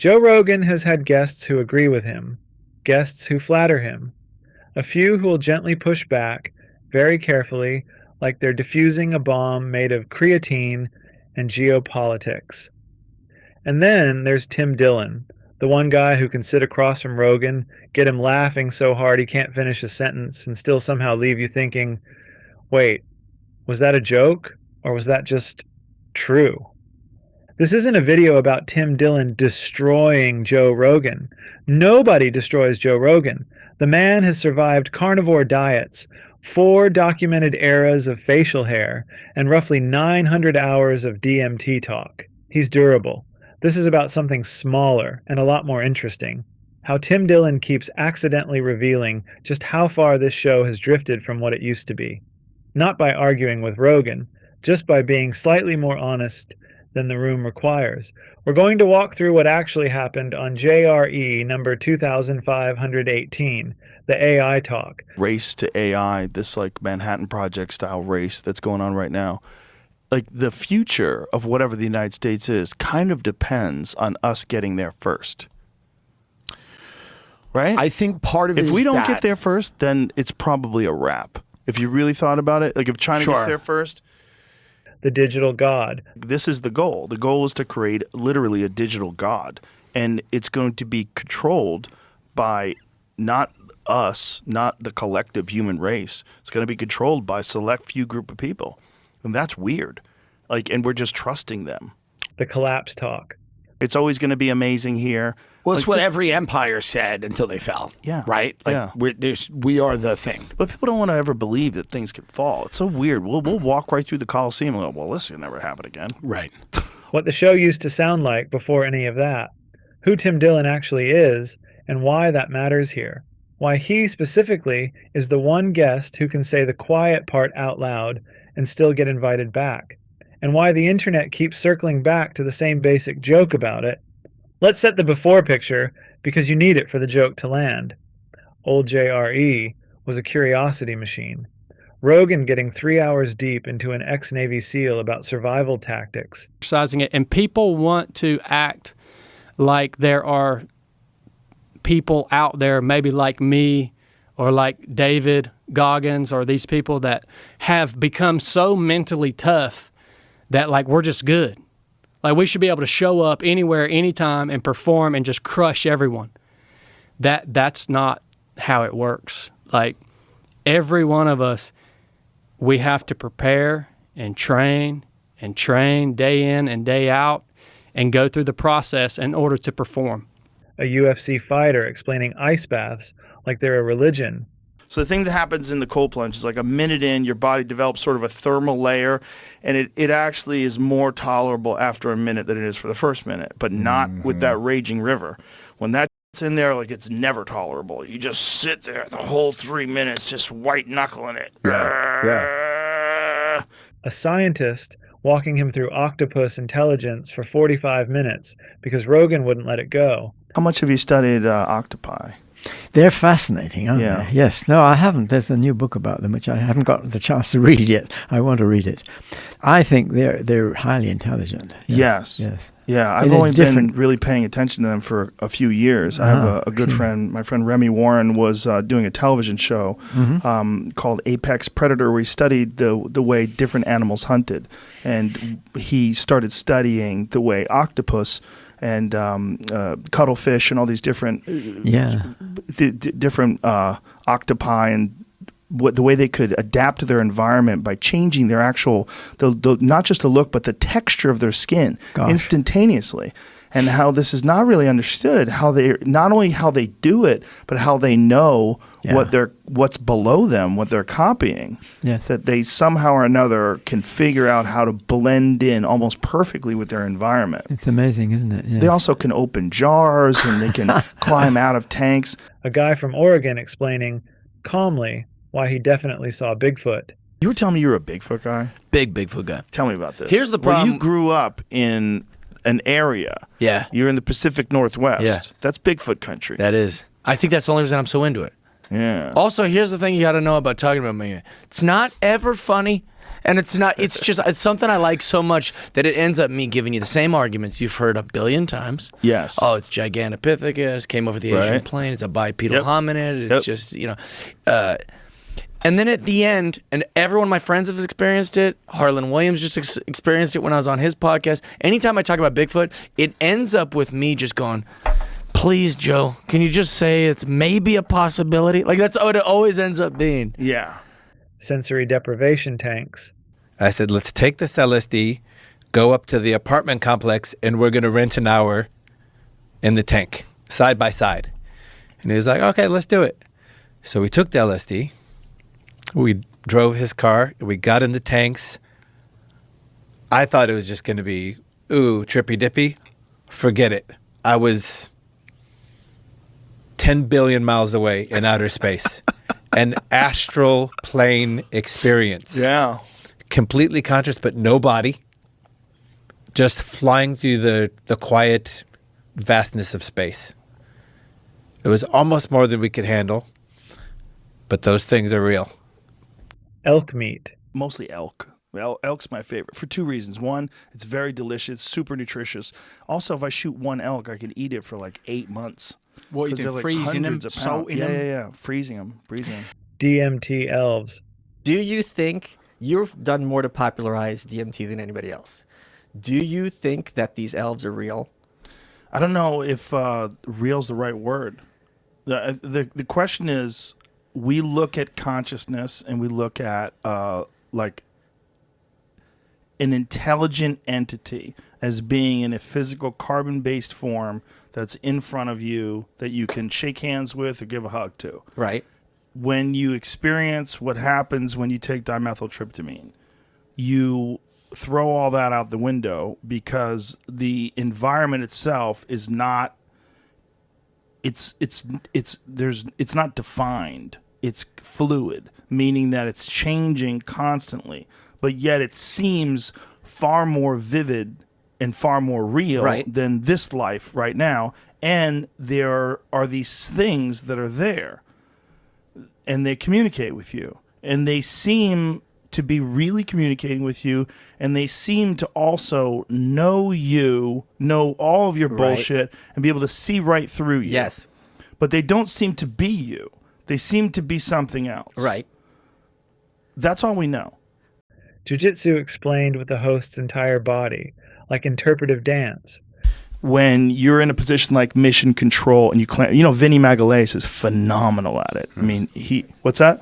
Joe Rogan has had guests who agree with him, guests who flatter him, a few who will gently push back, very carefully, like they're diffusing a bomb made of creatine and geopolitics. And then there's Tim Dillon, the one guy who can sit across from Rogan, get him laughing so hard he can't finish a sentence, and still somehow leave you thinking, wait, was that a joke, or was that just true? This isn't a video about Tim Dillon destroying Joe Rogan. Nobody destroys Joe Rogan. The man has survived carnivore diets, 4 documented eras of facial hair, and roughly 900 hours of DMT talk. He's durable. This is about something smaller and a lot more interesting. How Tim Dillon keeps accidentally revealing just how far this show has drifted from what it used to be. Not by arguing with Rogan, just by being slightly more honest than the room requires. We're going to walk through what actually happened on JRE number 2518, the AI talk. Race to AI, this like Manhattan Project style race that's going on right now. Like the future of whatever the United States is kind of depends on us getting there first. Right? I think part of it is if we don't get there first, then it's probably a wrap. If you really thought about it, like if China gets there first, the digital god. This is the goal. The goal is to create literally a digital god. And it's going to be controlled by not us, not the collective human race. It's going to be controlled by a select few group of people. And that's weird. Like, and we're just trusting them. The collapse talk. It's always going to be amazing here. Well, it's what every empire said until they fell. Yeah. Right? Like, we are the thing. But people don't want to ever believe that things can fall. It's so weird. We'll walk right through the Coliseum and go, well, this will never happen again. Right. What the show used to sound like before any of that. Who Tim Dillon actually is, and why that matters here. Why he specifically is the one guest who can say the quiet part out loud and still get invited back. And why the internet keeps circling back to the same basic joke about it. Let's set the before picture, because you need it for the joke to land. Old JRE was a curiosity machine. Rogan getting 3 hours deep into an ex-Navy SEAL about survival tactics. Exercising it, and people want to act like there are people out there, maybe like me or like David Goggins, or these people that have become so mentally tough that like we're just good. Like we should be able to show up anywhere, anytime, and perform and just crush everyone. That's not how it works. Like every one of us, we have to prepare and train day in and day out and go through the process in order to perform. A UFC fighter explaining ice baths like they're a religion. So the thing that happens in the cold plunge is like a minute in, your body develops sort of a thermal layer, and it actually is more tolerable after a minute than it is for the first minute, but not with that raging river. When that's in there, like it's never tolerable. You just sit there the whole 3 minutes just white knuckling it. A scientist walking him through octopus intelligence for 45 minutes because Rogan wouldn't let it go. How much have you studied octopi? They're fascinating, aren't they? Yes. No, I haven't. There's a new book about them, which I haven't got the chance to read yet. I want to read it. I think they're highly intelligent. Yes. Yes. Yeah, I've only been really paying attention to them for a few years. I have a good friend. My friend Remy Warren was doing a television show called Apex Predator, where he studied the way different animals hunted. And he started studying the way octopus and cuttlefish and all these different different octopi and the way they could adapt to their environment by changing their actual, not just the look, but the texture of their skin instantaneously. And how this is not really understood, not only how they do it, but how they know what's below them, what they're copying. Yes. That they somehow or another can figure out how to blend in almost perfectly with their environment. It's amazing, isn't it? Yes. They also can open jars and they can climb out of tanks. A guy from Oregon explaining calmly why he definitely saw Bigfoot. You were telling me you were a Bigfoot guy? Big Bigfoot guy. Tell me about this. Here's the problem. Well, you grew up in an area. Yeah. You're in the Pacific Northwest. Yeah. That's Bigfoot country. That is. I think that's the only reason I'm so into it. Yeah. Also, here's the thing you got to know about talking about me. It's not ever funny, And it's not, it's just, it's something I like so much that it ends up me giving you the same arguments you've heard a billion times. Yes. Oh, it's Gigantopithecus, came over the Asian plain, it's a bipedal hominid, it's just, you know. And then at the end, and every one of my friends have experienced it, Harlan Williams just experienced it when I was on his podcast. Anytime I talk about Bigfoot, it ends up with me just going, please, Joe, can you just say it's maybe a possibility? Like, that's what it always ends up being. Yeah. Sensory deprivation tanks. I said, let's take this LSD, go up to the apartment complex, and we're going to rent an hour in the tank, side by side. And he was like, okay, let's do it. So we took the LSD. We drove his car. We got in the tanks. I thought it was just going to be, ooh, trippy dippy. Forget it. I was 10 billion miles away in outer space. An astral plane experience. Yeah. Completely conscious, but no body. Just flying through the quiet vastness of space. It was almost more than we could handle. But those things are real. Elk meat. Mostly elk. Well, elk's my favorite for two reasons. One, it's very delicious, super nutritious. Also, if I shoot one elk, I can eat it for like 8 months. What you 'Cause do, they're freezing them, hundreds of pounds. salting them? Yeah. Freezing them. DMT elves. Do you think you've done more to popularize DMT than anybody else? Do you think that these elves are real? I don't know if real's the right word. The question is, we look at consciousness and we look at like an intelligent entity as being in a physical carbon-based form that's in front of you that you can shake hands with or give a hug to. Right. When you experience what happens when you take dimethyltryptamine, you throw all that out the window because the environment itself is not it's not defined. It's fluid, meaning that it's changing constantly, but yet it seems far more vivid and far more real than this life right now. And there are these things that are there, and they communicate with you, and they seem to be really communicating with you, and they seem to also know you, know all of your bullshit, and be able to see right through you. Yes. But they don't seem to be you. They seem to be something else. Right. That's all we know. Jiu-jitsu explained with the host's entire body, like interpretive dance. When you're in a position like mission control and you know, Vinny Magalhaes is phenomenal at it. I mean, what's that?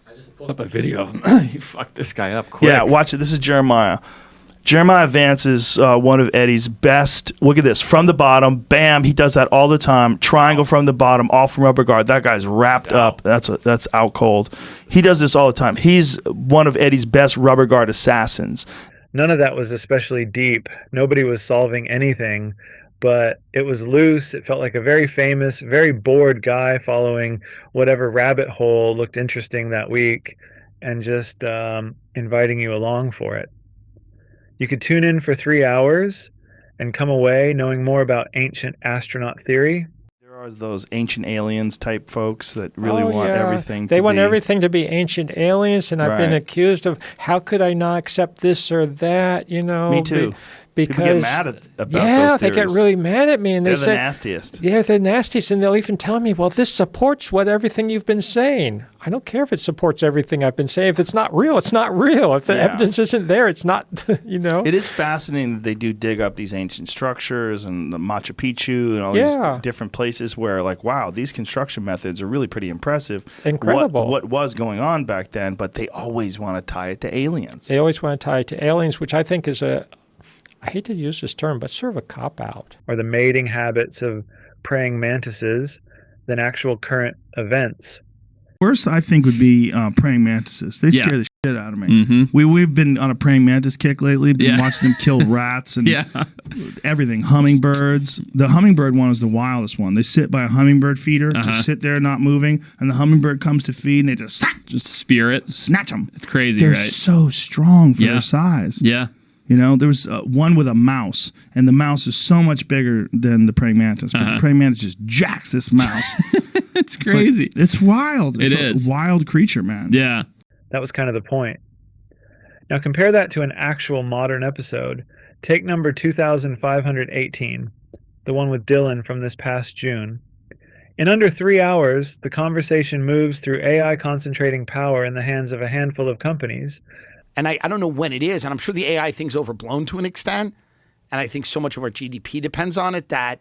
I just pulled up a video of him. He fucked this guy up quick. Yeah, watch it. This is Jeremiah. Jeremiah Vance is one of Eddie's best. Look at this. From the bottom, bam, he does that all the time. Triangle from the bottom, off from rubber guard. That guy's wrapped up. That's out cold. He does this all the time. He's one of Eddie's best rubber guard assassins. None of that was especially deep. Nobody was solving anything, but it was loose. It felt like a very famous, very bored guy following whatever rabbit hole looked interesting that week and just inviting you along for it. You could tune in for 3 hours and come away knowing more about ancient astronaut theory. There are those ancient aliens type folks that really want everything to They be... want everything to be ancient aliens, and I've been accused of how could I not accept this or that, you know. Me too. Because people get mad about those theories. They get really mad at me, and they're they the say, nastiest. Yeah, they're nastiest, and they'll even tell me, well, this supports everything you've been saying. I don't care if it supports everything I've been saying. If it's not real, it's not real. If the evidence isn't there, it's not, you know. It is fascinating that they do dig up these ancient structures and the Machu Picchu and all these different places where, like, wow, these construction methods are really pretty impressive. Incredible. What was going on back then, but they always want to tie it to aliens. They always want to tie it to aliens, which I think is I hate to use this term, but sort of a cop-out. Or the mating habits of praying mantises than actual current events. Worst, I think, would be praying mantises. They scare the shit out of me. Mm-hmm. We've been on a praying mantis kick lately. Been watching them kill rats and everything. Hummingbirds. The hummingbird one is the wildest one. They sit by a hummingbird feeder, just sit there not moving, and the hummingbird comes to feed, and they just spear it, snatch them. It's crazy. They're right? so strong for their size. Yeah. You know, there was one with a mouse, and the mouse is so much bigger than the praying mantis. But the praying mantis just jacks this mouse. It's crazy. It's wild. It's It is. a wild creature, man. Yeah. That was kind of the point. Now compare that to an actual modern episode. Take number 2518, the one with Dillon from this past June. In under 3 hours, the conversation moves through AI concentrating power in the hands of a handful of companies. And I don't know when it is, and I'm sure the AI thing's overblown to an extent, and I think so much of our GDP depends on it that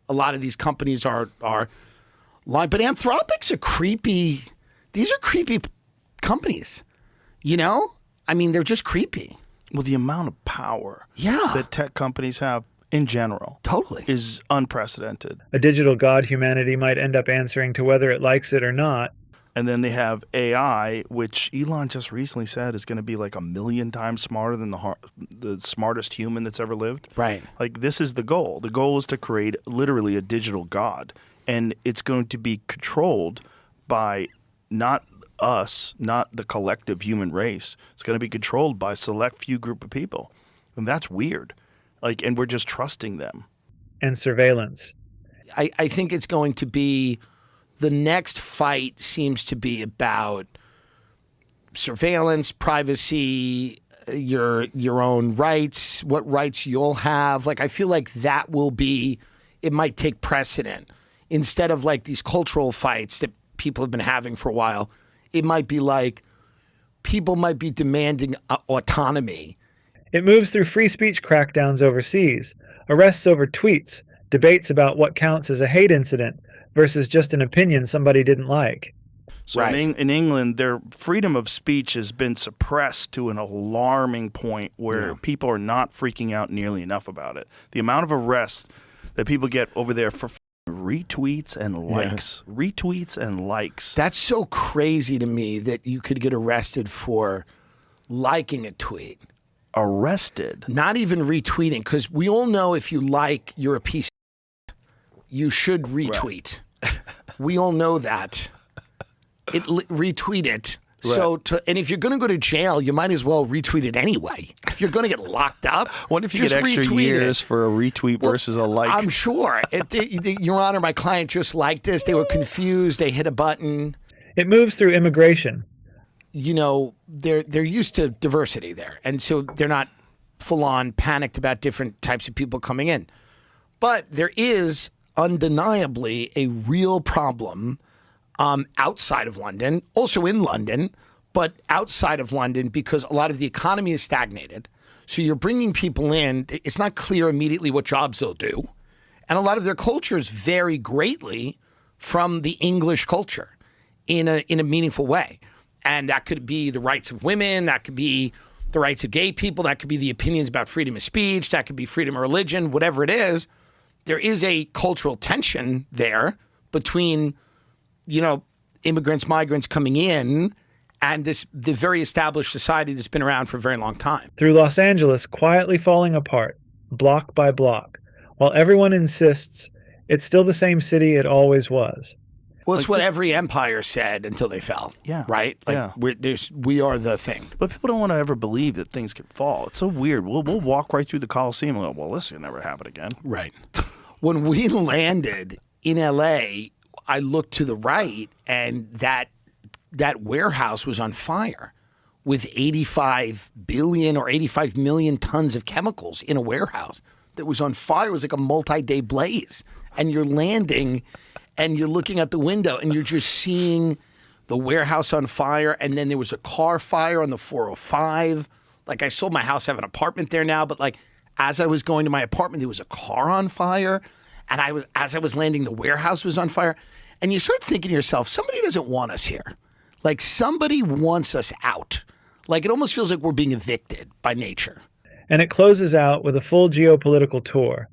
a lot of these companies are lying. But Anthropic's a creepy, these are creepy companies, you know? I mean, they're just creepy. Well, the amount of power that tech companies have in general is unprecedented. A digital god humanity might end up answering to whether it likes it or not. And then they have AI, which Elon just recently said is going to be like 1,000,000 times smarter than the smartest human that's ever lived. Right. Like, this is the goal. The goal is to create literally a digital god. And it's going to be controlled by not us, not the collective human race. It's going to be controlled by a select few group of people. And that's weird. Like, and we're just trusting them. And surveillance. I think it's going to be, the next fight seems to be about surveillance, privacy, your own rights, what rights you'll have. Like, I feel like that will be, it might take precedent. Instead of like these cultural fights that people have been having for a while, it might be like people might be demanding autonomy. It moves through free speech crackdowns overseas, arrests over tweets, debates about what counts as a hate incident versus just an opinion somebody didn't like. So in England, their freedom of speech has been suppressed to an alarming point where people are not freaking out nearly enough about it. The amount of arrests that people get over there for retweets and likes. Retweets and likes. That's so crazy to me that you could get arrested for liking a tweet. Arrested? Not even retweeting, because we all know if you like, you're a piece of you should retweet. Right. We all know that. Retweet it. Right. So, and if you're going to go to jail, you might as well retweet it anyway. If you're going to get locked up, what if you get extra years for a retweet versus a like? I'm sure. Your Honor, my client just liked this. They were confused. They hit a button. It moves through immigration. You know, they're used to diversity there, and so they're not full on panicked about different types of people coming in. But there is undeniably a real problem outside of London, also in London, but outside of London, because a lot of the economy is stagnated. So you're bringing people in. It's not clear immediately what jobs they'll do. And a lot of their cultures vary greatly from the English culture in a meaningful way. And that could be the rights of women. That could be the rights of gay people. That could be the opinions about freedom of speech. That could be freedom of religion, whatever it is. There is a cultural tension there between, you know, immigrants, migrants coming in, and the very established society that's been around for a very long time. Through Los Angeles quietly falling apart, block by block, while everyone insists it's still the same city it always was. Well, it's what every empire said until they fell. Yeah. Right? Like, we are the thing. But people don't want to ever believe that things can fall. It's so weird. We'll walk right through the Coliseum and go, well, this will never happen again. Right. When we landed in L.A., I looked to the right, and that warehouse was on fire with 85 billion or 85 million tons of chemicals in a warehouse that was on fire. It was like a multi-day blaze. And you're landing, and you're looking out the window, and you're just seeing the warehouse on fire. And then there was a car fire on the 405. Like, I sold my house, I have an apartment there now, but like, as I was going to my apartment, there was a car on fire. And as I was landing, the warehouse was on fire. And you start thinking to yourself, somebody doesn't want us here. Like, somebody wants us out. Like, it almost feels like we're being evicted by nature. And it closes out with a full geopolitical tour.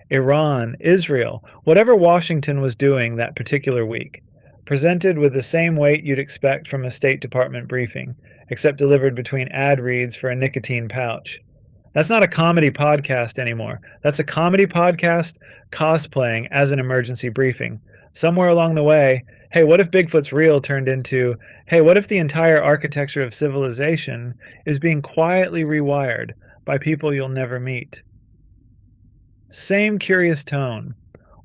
Iran, Israel, whatever Washington was doing that particular week, presented with the same weight you'd expect from a State Department briefing, except delivered between ad reads for a nicotine pouch. That's not a comedy podcast anymore. That's a comedy podcast cosplaying as an emergency briefing. Somewhere along the way, hey, what if Bigfoot's real turned into, hey, what if the entire architecture of civilization is being quietly rewired by people you'll never meet? Same curious tone,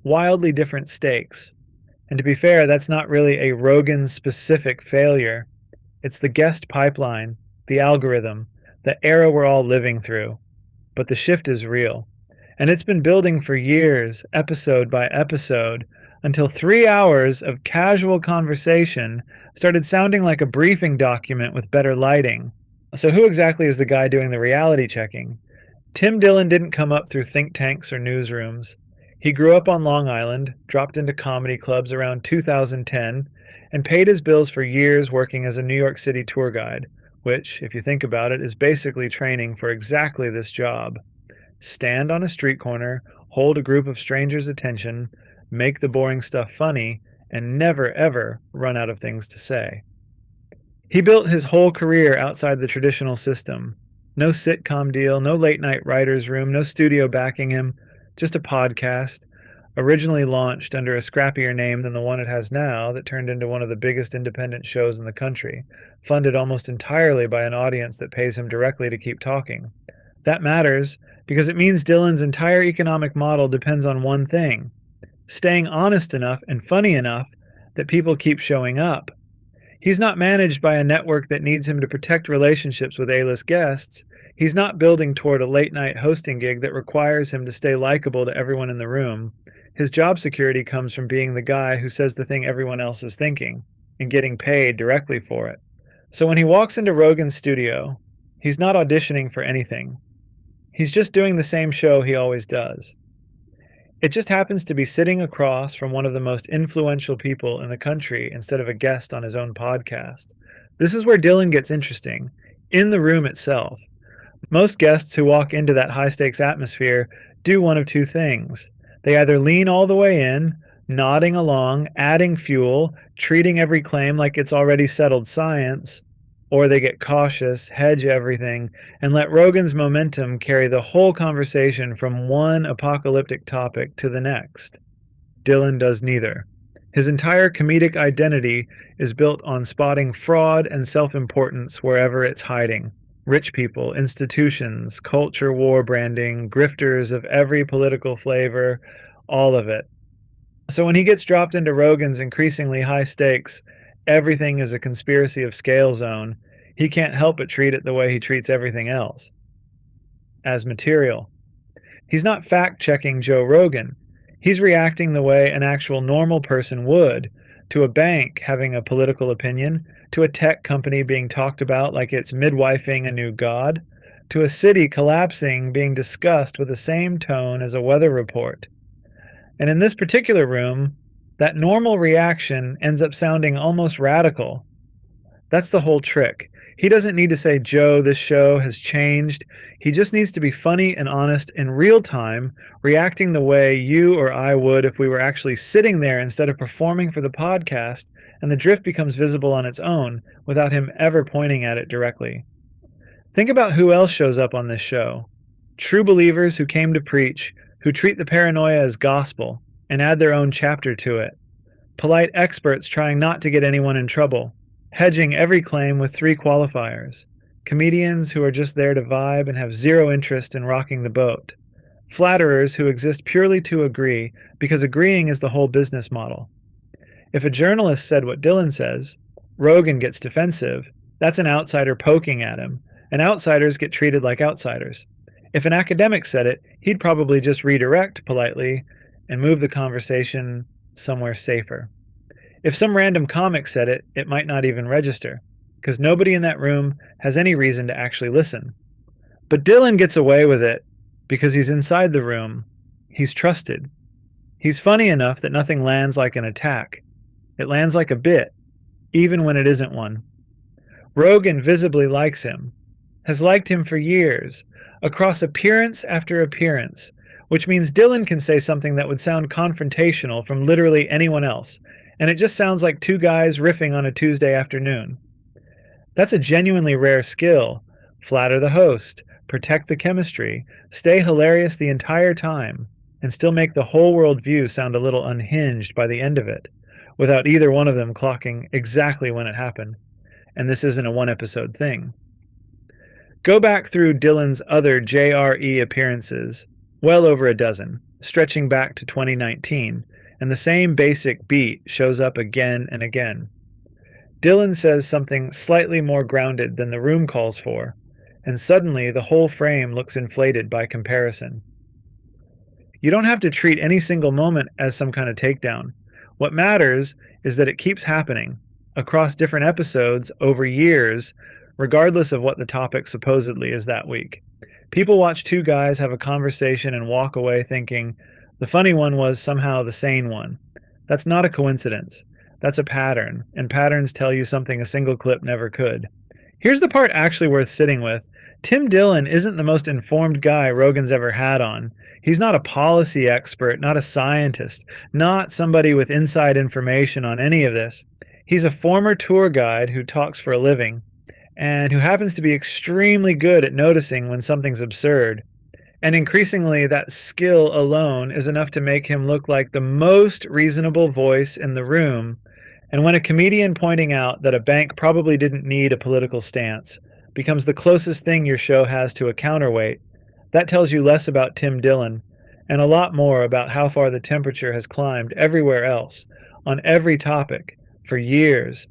wildly different stakes. And to be fair, that's not really a Rogan-specific failure. It's the guest pipeline, the algorithm, the era we're all living through. But the shift is real. And it's been building for years, episode by episode, until 3 hours of casual conversation started sounding like a briefing document with better lighting. So who exactly is the guy doing the reality checking? Tim Dillon didn't come up through think tanks or newsrooms. He grew up on Long Island, dropped into comedy clubs around 2010, and paid his bills for years working as a New York City tour guide, which, if you think about it, is basically training for exactly this job. Stand on a street corner, hold a group of strangers' attention, make the boring stuff funny, and never ever run out of things to say. He built his whole career outside the traditional system. No sitcom deal, no late-night writer's room, no studio backing him, just a podcast, originally launched under a scrappier name than the one it has now that turned into one of the biggest independent shows in the country, funded almost entirely by an audience that pays him directly to keep talking. That matters because it means Dillon's entire economic model depends on one thing: staying honest enough and funny enough that people keep showing up. He's not managed by a network that needs him to protect relationships with A-list guests. He's not building toward a late-night hosting gig that requires him to stay likable to everyone in the room. His job security comes from being the guy who says the thing everyone else is thinking and getting paid directly for it. So when he walks into Rogan's studio, he's not auditioning for anything. He's just doing the same show he always does. It just happens to be sitting across from one of the most influential people in the country instead of a guest on his own podcast. This is where Dillon gets interesting, in the room itself. Most guests who walk into that high-stakes atmosphere do one of two things. They either lean all the way in, nodding along, adding fuel, treating every claim like it's already settled science, or they get cautious, hedge everything, and let Rogan's momentum carry the whole conversation from one apocalyptic topic to the next. Dillon does neither. His entire comedic identity is built on spotting fraud and self-importance wherever it's hiding. Rich people, institutions, culture war branding, grifters of every political flavor, all of it. So when he gets dropped into Rogan's increasingly high stakes, everything is a conspiracy of scale zone, he can't help but treat it the way he treats everything else. As material. He's not fact-checking Joe Rogan. He's reacting the way an actual normal person would, to a bank having a political opinion, to a tech company being talked about like it's midwifing a new god, to a city collapsing being discussed with the same tone as a weather report. And in this particular room, that normal reaction ends up sounding almost radical. That's the whole trick. He doesn't need to say, Joe, this show has changed. He just needs to be funny and honest in real time, reacting the way you or I would if we were actually sitting there instead of performing for the podcast, and the drift becomes visible on its own without him ever pointing at it directly. Think about who else shows up on this show. True believers who came to preach, who treat the paranoia as gospel and add their own chapter to it. Polite experts trying not to get anyone in trouble, hedging every claim with 3 qualifiers. Comedians who are just there to vibe and have zero interest in rocking the boat. Flatterers who exist purely to agree because agreeing is the whole business model. If a journalist said what Dillon says, Rogan gets defensive. That's an outsider poking at him, and outsiders get treated like outsiders. If an academic said it, he'd probably just redirect politely and move the conversation somewhere safer. If some random comic said it, it might not even register, because nobody in that room has any reason to actually listen. But Dillon gets away with it because he's inside the room. He's trusted. He's funny enough that nothing lands like an attack. It lands like a bit, even when it isn't one. Rogan visibly likes him, has liked him for years, across appearance after appearance, which means Dillon can say something that would sound confrontational from literally anyone else, and it just sounds like 2 guys riffing on a Tuesday afternoon. That's a genuinely rare skill. Flatter the host, protect the chemistry, stay hilarious the entire time, and still make the whole world view sound a little unhinged by the end of it, without either one of them clocking exactly when it happened. And this isn't a 1-episode thing. Go back through Dillon's other JRE appearances, well over a dozen, stretching back to 2019, and the same basic beat shows up again and again. Dillon says something slightly more grounded than the room calls for. and suddenly the whole frame looks inflated by comparison. You don't have to treat any single moment as some kind of takedown. What matters is that it keeps happening across different episodes over years, regardless of what the topic supposedly is that week. People watch two guys have a conversation and walk away thinking the funny one was somehow the sane one. That's not a coincidence. That's a pattern, and patterns tell you something a single clip never could. Here's the part actually worth sitting with. Tim Dillon isn't the most informed guy Rogan's ever had on. He's not a policy expert, not a scientist, not somebody with inside information on any of this. He's a former tour guide who talks for a living, and who happens to be extremely good at noticing when something's absurd. And increasingly, that skill alone is enough to make him look like the most reasonable voice in the room. And when a comedian pointing out that a bank probably didn't need a political stance becomes the closest thing your show has to a counterweight, that tells you less about Tim Dillon and a lot more about how far the temperature has climbed everywhere else, on every topic, for years.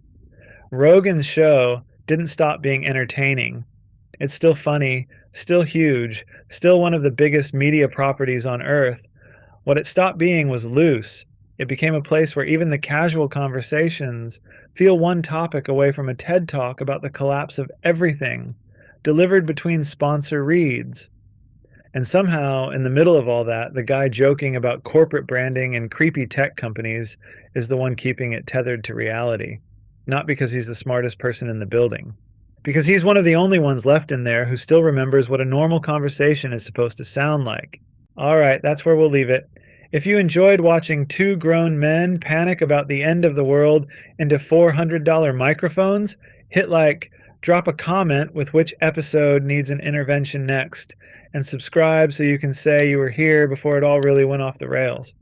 Rogan's show didn't stop being entertaining. It's still funny, still huge, still one of the biggest media properties on earth. What it stopped being was loose. It became a place where even the casual conversations feel one topic away from a TED Talk about the collapse of everything, delivered between sponsor reads. And somehow, in the middle of all that, the guy joking about corporate branding and creepy tech companies is the one keeping it tethered to reality. Not because he's the smartest person in the building. Because he's one of the only ones left in there who still remembers what a normal conversation is supposed to sound like. All right, that's where we'll leave it. If you enjoyed watching two grown men panic about the end of the world into $400 microphones, hit like, drop a comment with which episode needs an intervention next, and subscribe so you can say you were here before it all really went off the rails.